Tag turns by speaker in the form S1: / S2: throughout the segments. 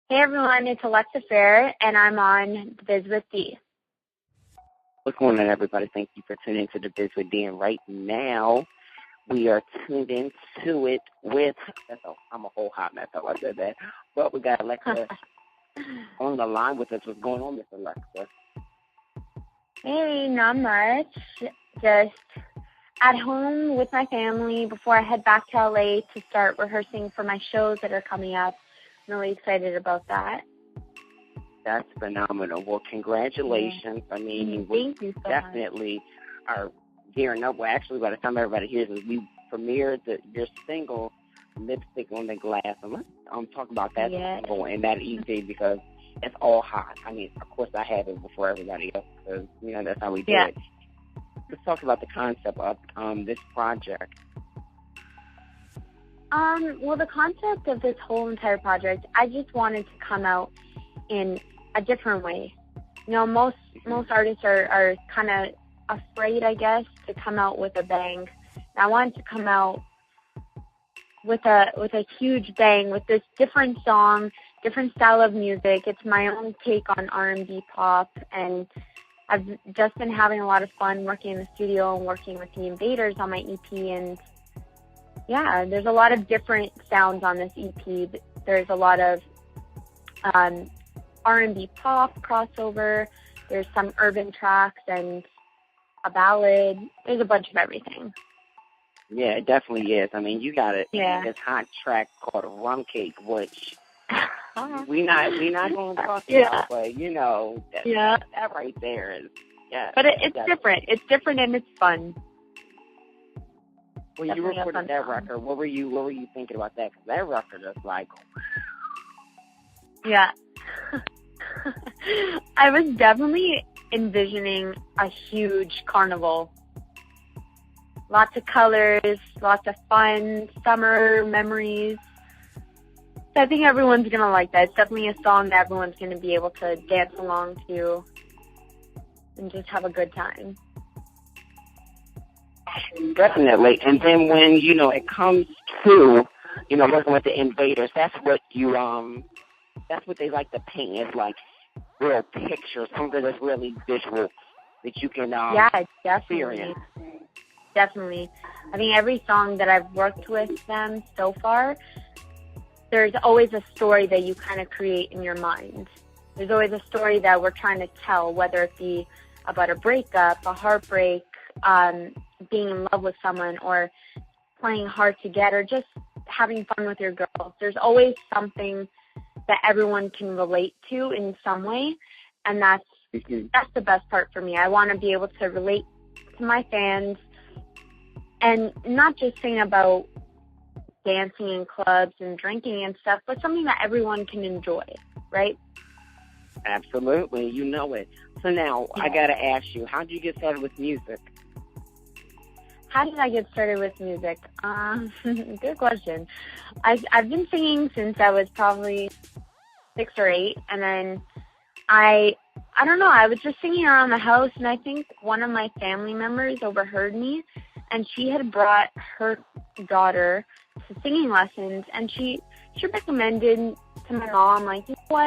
S1: Hey everyone, it's Alexa Ferr, and I'm on Biz with D.
S2: What's going on, everybody? Thank you for tuning into the Biz with D. And right now, we are tuned into it with, I'm a whole hot mess, how I said that. But we got Alexa on the line with us. What's going on, Miss Alexa?
S1: Hey, not much. Just at home with my family before I head back to LA to start rehearsing for my shows that are coming up. I'm really excited about that.
S2: That's phenomenal. Well, congratulations.
S1: Yeah.
S2: I mean,
S1: Thank you so
S2: definitely are gearing up. Well, actually, by the time everybody hears it, we premiered your single, Lipstick on the Glass. And let's talk about that single and that EP because it's all hot. I mean, of course, I had it before everybody else because, that's how we do it. Let's talk about the concept of this project.
S1: Well, the concept of this whole entire project, I just wanted to come out in a different way. Most artists are kind of afraid, I guess, to come out with a bang. And I wanted to come out with a huge bang with this different song, different style of music. It's my own take on R&B pop, and I've just been having a lot of fun working in the studio and working with the Invaders on my EP. And yeah, there's a lot of different sounds on this EP. There's a lot of R&B pop crossover. There's some urban tracks and a ballad. There's a bunch of everything.
S2: Yeah, it definitely is. I mean, you got this hot track called Rum Cake, which we not going to talk about, but that right there is
S1: But it's different. It's different and it's fun.
S2: When you recorded that record, what were you thinking about that? Because that record is like,
S1: yeah. I was definitely envisioning a huge carnival. Lots of colors, lots of fun, summer memories. So I think everyone's going to like that. It's definitely a song that everyone's going to be able to dance along to and just have a good time.
S2: Definitely. And then when, it comes to, working with the Invaders, that's what they like to paint as like real pictures, something that's really visual that you can experience.
S1: Definitely. I think every song that I've worked with them so far, there's always a story that you kind of create in your mind. There's always a story that we're trying to tell, whether it be about a breakup, a heartbreak, being in love with someone, or playing hard to get, or just having fun with your girls. There's always something that everyone can relate to in some way, and that's the best part for me. I want to be able to relate to my fans and not just sing about dancing in clubs and drinking and stuff, but something that everyone can enjoy, right?
S2: Absolutely, you know it. So now, I got to ask you, how did you get started with music?
S1: How did I get started with music? Good question. I've been singing since I was probably 6 or 8, and then I don't know, I was just singing around the house, and I think one of my family members overheard me, and she had brought her daughter to singing lessons, and she recommended to my mom, like,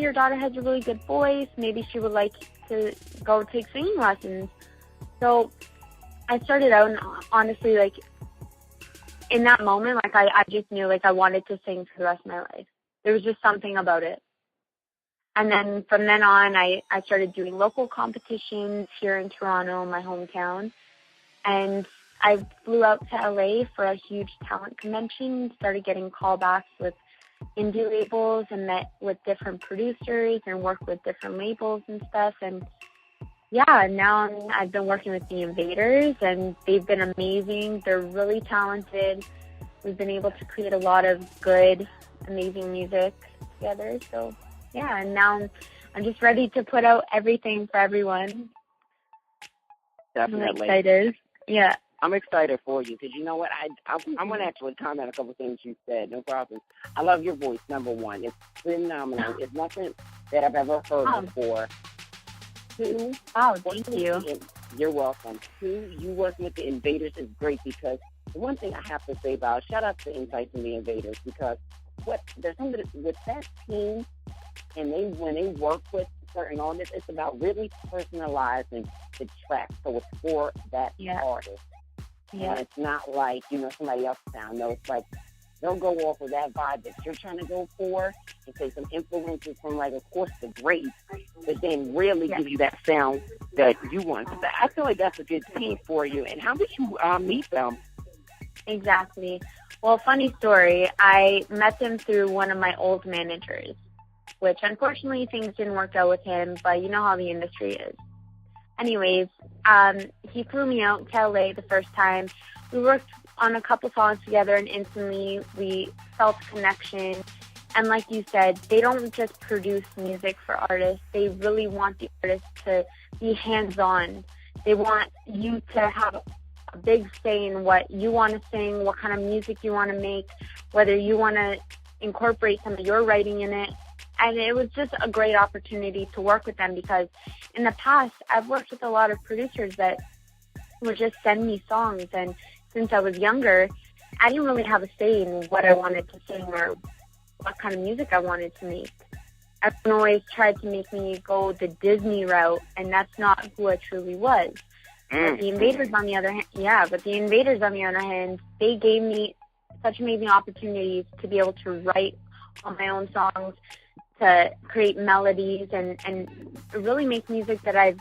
S1: your daughter has a really good voice, maybe she would like to go take singing lessons. So I started out, and honestly, like, in that moment, like, I just knew, like, I wanted to sing for the rest of my life. There was just something about it. And then from then on, I started doing local competitions here in Toronto, my hometown. And I flew out to LA for a huge talent convention, started getting callbacks with indie labels, and met with different producers and worked with different labels and stuff. And yeah, now I've been working with the Invaders, and they've been amazing. They're really talented. We've been able to create a lot of good, amazing music together. So yeah, and now I'm just ready to put out everything for everyone.
S2: Definitely.
S1: I'm excited. Yeah.
S2: I'm excited for you because you know what? I'm going to actually comment on a couple things you said. No problem. I love your voice, number one. It's phenomenal. It's nothing that I've ever heard before. 2,
S1: thank you.
S2: You're welcome. 2, you working with the Invaders is great because the one thing I have to say about, shout out to Insights and the Invaders, because there's something with that team, and when they work with certain artists, it's about really personalizing the track so it's for that artist.
S1: Yeah.
S2: And it's not like, somebody else's sound. No, it's like they'll go off of that vibe that you're trying to go for and take some influences from, like, of course, the greats, but then really give you that sound that you want. So I feel like that's a good team for you. And how did you meet them?
S1: Exactly. Well, funny story. I met them through one of my old managers, which unfortunately things didn't work out with him, but you know how the industry is. Anyways, he flew me out to LA the first time. We worked on a couple songs together, and instantly we felt a connection. And like you said, they don't just produce music for artists. They really want the artists to be hands-on. They want you to have a big say in what you want to sing, what kind of music you want to make, whether you want to incorporate some of your writing in it. And it was just a great opportunity to work with them, because in the past, I've worked with a lot of producers that would just send me songs. And since I was younger, I didn't really have a say in what I wanted to sing or what kind of music I wanted to make. Everyone always tried to make me go the Disney route, and that's not who I truly was. But the Invaders, on the other hand, they gave me such amazing opportunities to be able to write on my own songs, to create melodies, and really make music that I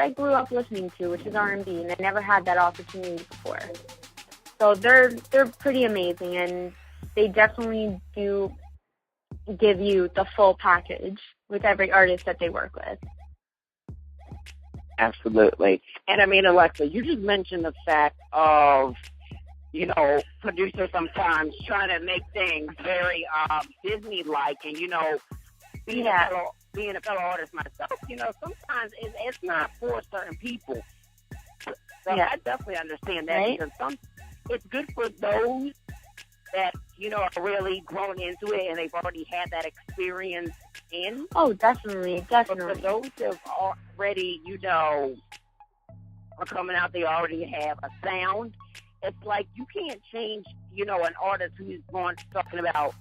S1: grew up listening to, which is R&B, and I never had that opportunity before. So they're pretty amazing, and they definitely do give you the full package with every artist that they work with.
S2: Absolutely. And I mean, Alexa, you just mentioned the fact of, producers sometimes trying to make things very Disney-like, and, being a fellow artist myself, sometimes it's not for certain people. So I definitely understand that, because it's good for those that, are really growing into it and they've already had that experience in.
S1: Oh, definitely.
S2: But for those that have already, are coming out, they already have a sound. It's like you can't change, an artist who's talking about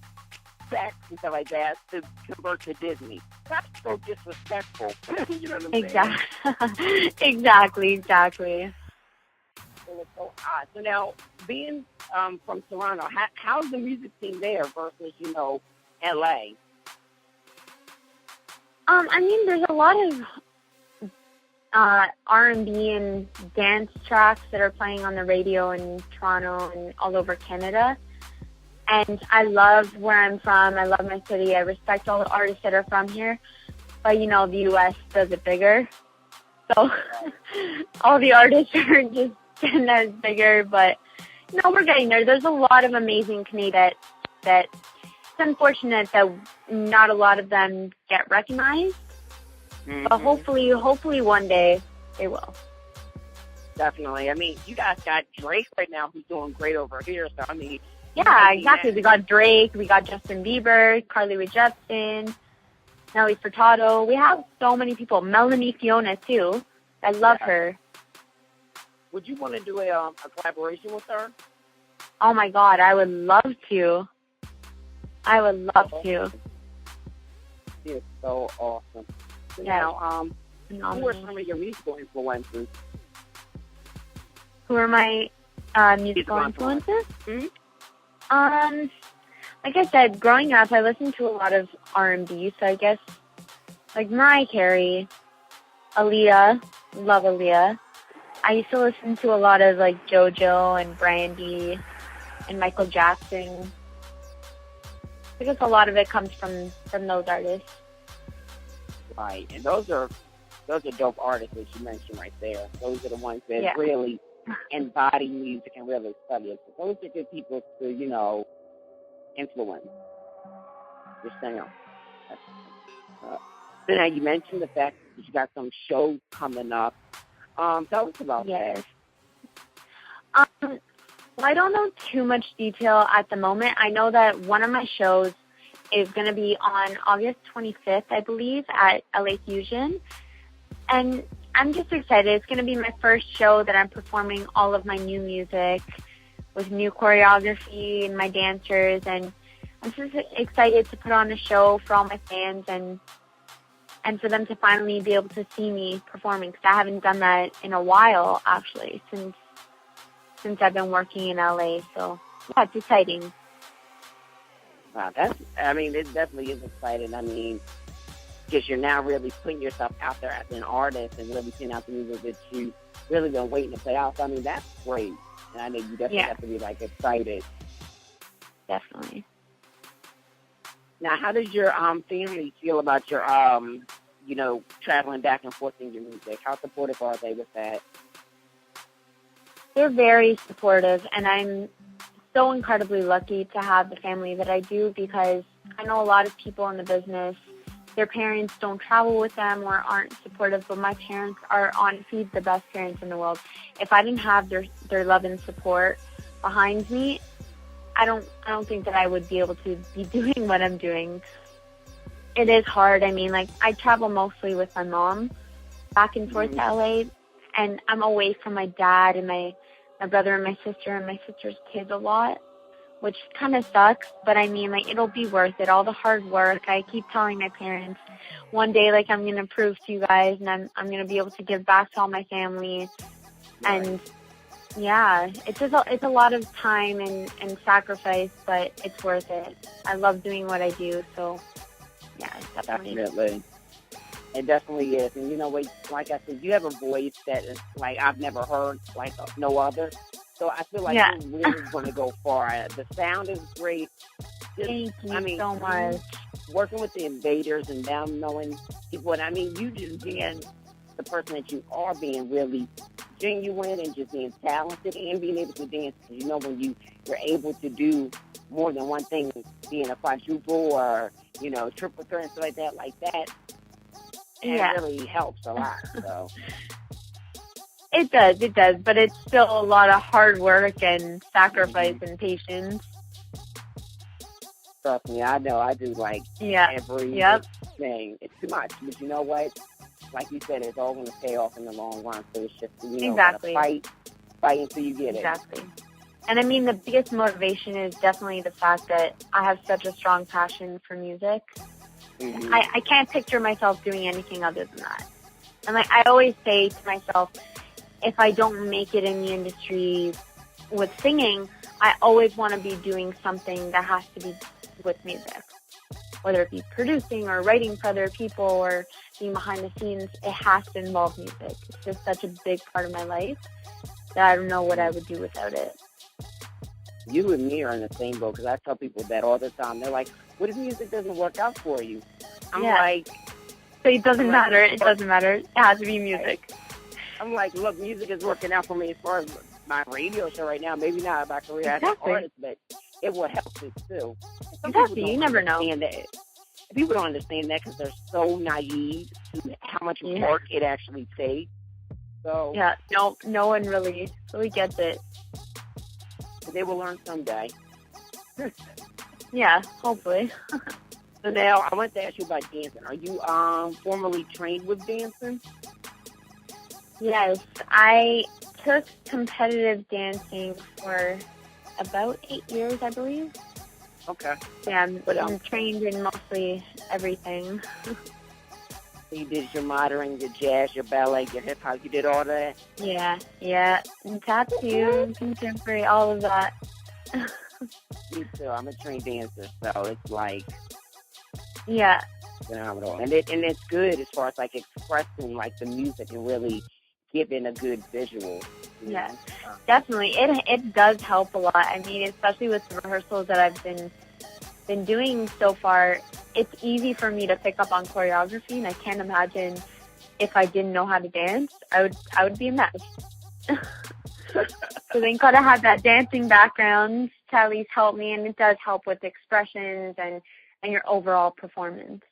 S2: sex and stuff like that to convert to Disney. That's so disrespectful. You know what I'm saying?
S1: Exactly.
S2: It's so odd. So now, being from Toronto, how's the music scene there versus, LA?
S1: I mean, there's a lot of R&B and dance tracks that are playing on the radio in Toronto and all over Canada. And I love where I'm from. I love my city. I respect all the artists that are from here. But, the U.S. does it bigger. So all the artists are just 10 times bigger. But, we're getting there. There's a lot of amazing Canadians that it's unfortunate that not a lot of them get recognized. Mm-hmm. But hopefully one day they will.
S2: Definitely. I mean, you guys got Drake right now who's doing great over here. So, I mean...
S1: Yeah, exactly. We got Drake, we got Justin Bieber, Carly Rae Jepsen, Nelly Furtado. We have so many people. Melanie Fiona, too. I love her.
S2: Would you want to do a collaboration with her?
S1: Oh, my God. I would love to.
S2: It's so awesome. So now, who are some of your musical influences?
S1: Who are my musical influences?
S2: Mm-hmm.
S1: Like I said, growing up, I listened to a lot of R&B, so I guess, like Mariah Carey, Aaliyah, love Aaliyah. I used to listen to a lot of, like, JoJo and Brandy and Michael Jackson. I guess a lot of it comes from those artists.
S2: Right, and those are dope artists that you mentioned right there. Those are the ones that really embody music and really study it. So those are good people to, influence your sound. So now you mentioned the fact that you got some shows coming up. Tell us about that.
S1: Well, I don't know too much detail at the moment. I know that one of my shows is going to be on August 25th, I believe, at LA Fusion. And I'm just excited. It's going to be my first show that I'm performing all of my new music with new choreography and my dancers. And I'm just excited to put on a show for all my fans and for them to finally be able to see me performing, because I haven't done that in a while, actually, since I've been working in LA. So, yeah, it's exciting.
S2: Wow, it definitely is exciting. I mean, because you're now really putting yourself out there as an artist and really putting out the music that you really been waiting to play out. So, I mean, that's great. And I know you definitely have to be, like, excited.
S1: Definitely.
S2: Now, how does your family feel about your, traveling back and forth in your music? How supportive are they with that?
S1: They're very supportive, and I'm so incredibly lucky to have the family that I do, because I know a lot of people in the business, their parents don't travel with them or aren't supportive, but my parents are honestly the best parents in the world. If I didn't have their love and support behind me, I don't think that I would be able to be doing what I'm doing. It is hard. I mean, like, I travel mostly with my mom back and forth to LA, and I'm away from my dad and my brother and my sister's kids a lot, which kind of sucks. But I mean, like, it'll be worth it. All the hard work. I keep telling my parents, one day, like, I'm going to prove to you guys, and I'm going to be able to give back to all my family. Right. And yeah, it's a lot of time and sacrifice, but it's worth it. I love doing what I do, so yeah,
S2: definitely. It definitely is. And, like I said, you have a voice that is, like, I've never heard like no other. So I feel like you're really going to go far. The sound is great.
S1: Thank you so much.
S2: Working with the Invaders and them knowing people, and you just being the person that you are, being really genuine and just being talented and being able to dance. When you're able to do more than one thing, being a quadruple or, triple threat and stuff like that, it really helps a lot. So
S1: it does, but it's still a lot of hard work and sacrifice and patience.
S2: Trust me, I know. I do everything. It's too much, but you know what? Like you said, it's all going to pay off in the long run. So it's just
S1: exactly
S2: fight until you get it.
S1: Exactly. And I mean, the biggest motivation is definitely the fact that I have such a strong passion for music. Mm-hmm. I can't picture myself doing anything other than that. And like I always say to myself, if I don't make it in the industry with singing, I always want to be doing something that has to be with music. Whether it be producing or writing for other people or being behind the scenes, it has to involve music. It's just such a big part of my life that I don't know what I would do without it.
S2: You and me are in the same boat, because I tell people that all the time. They're like, what if music doesn't work out for you? I'm like...
S1: So it doesn't matter. It doesn't matter. It has to be music.
S2: I'm like, look, music is working out for me as far as my radio show right now. Maybe not my career as an artist, but it will help it too.
S1: Exactly. You never know.
S2: That. People don't understand that because they're so naive to how much work it actually takes. So
S1: no one really gets it.
S2: But they will learn someday.
S1: Yeah, hopefully.
S2: So now I want to ask you about dancing. Are you formally trained with dancing?
S1: Yes, I took competitive dancing for about 8 years, I believe.
S2: Okay.
S1: Yeah, I'm trained in mostly everything.
S2: So you did your modern, your jazz, your ballet, your hip hop. You did all that.
S1: Yeah, and tattoo, contemporary, all of that.
S2: Me too. I'm a trained dancer, so it's like phenomenal, and it's good as far as like expressing like the music and really giving a good visual.
S1: Yeah, definitely. It does help a lot. I mean, especially with the rehearsals that I've been doing so far, it's easy for me to pick up on choreography, and I can't imagine if I didn't know how to dance, I would be a mess. So then gotta have that dancing background to at least help me, and it does help with expressions and your overall performance.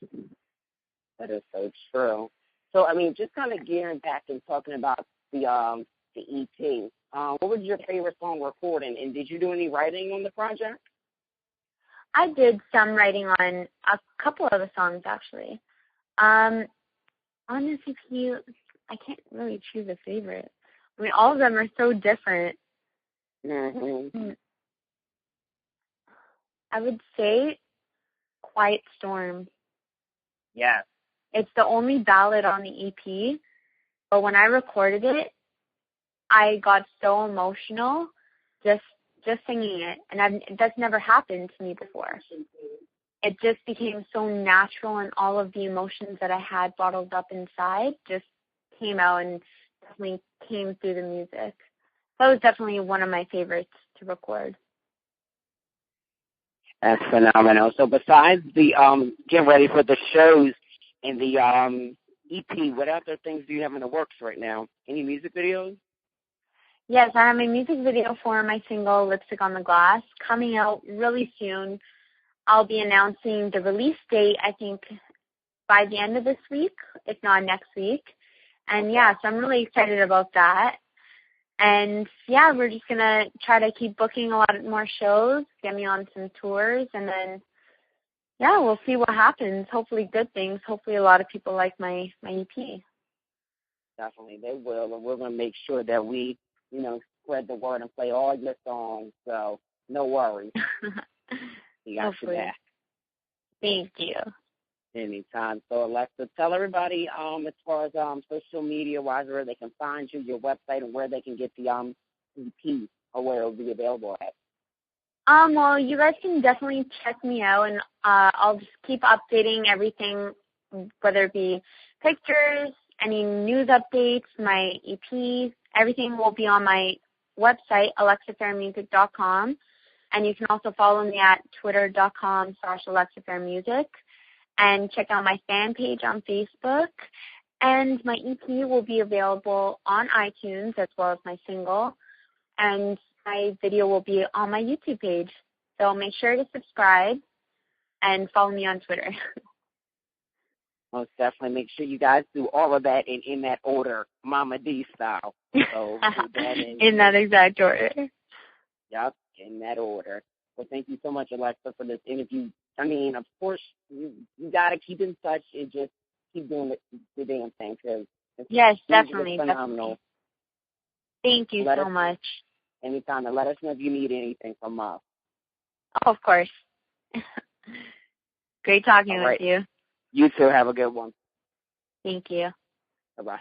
S2: That is so true. So, I mean, just kind of gearing back and talking about the EP, what was your favorite song recording, and did you do any writing on the project?
S1: I did some writing on a couple of the songs, actually. Honestly, I can't really choose a favorite. I mean, all of them are so different.
S2: Mm-hmm.
S1: I would say Quiet Storm.
S2: Yes.
S1: It's the only ballad on the EP, but when I recorded it, I got so emotional just singing it, and that's never happened to me before. It just became so natural, and all of the emotions that I had bottled up inside just came out and definitely came through the music. That was definitely one of my favorites to record.
S2: That's phenomenal. So besides the getting ready for the shows and the EP, what other things do you have in the works right now? Any music videos?
S1: Yes, I have a music video for my single, Lipstick on the Glass, coming out really soon. I'll be announcing the release date, I think, by the end of this week, if not next week. And, yeah, so I'm really excited about that. And, yeah, we're just going to try to keep booking a lot more shows, get me on some tours, and then, yeah, we'll see what happens. Hopefully good things. Hopefully a lot of people like my EP.
S2: Definitely, they will. And we're going to make sure that we, spread the word and play all your songs. So no worries. You got your back.
S1: Thank you.
S2: Anytime. So, Alexa, tell everybody as far as social media-wise where they can find you, your website, and where they can get the EP or where it will be available at.
S1: Well, you guys can definitely check me out, and I'll just keep updating everything, whether it be pictures, any news updates, my EP, everything will be on my website, alexaferrmusic.com, and you can also follow me at twitter.com/alexaferrmusic, and check out my fan page on Facebook, and my EP will be available on iTunes as well as my single, and my video will be on my YouTube page. So make sure to subscribe and follow me on Twitter.
S2: Most definitely. Make sure you guys do all of that in that order, Mama D style. So do that
S1: in that exact order.
S2: Yep, in that order. Well, thank you so much, Alexa, for this interview. I mean, of course, you got to keep in touch and just keep doing the damn thing. Cause
S1: yes, definitely.
S2: Phenomenal.
S1: Definitely. Thank you so much.
S2: Anytime. And let us know if you need anything from us.
S1: Oh, of course. Great talking with you.
S2: You too. Have a good one.
S1: Thank you.
S2: Bye-bye.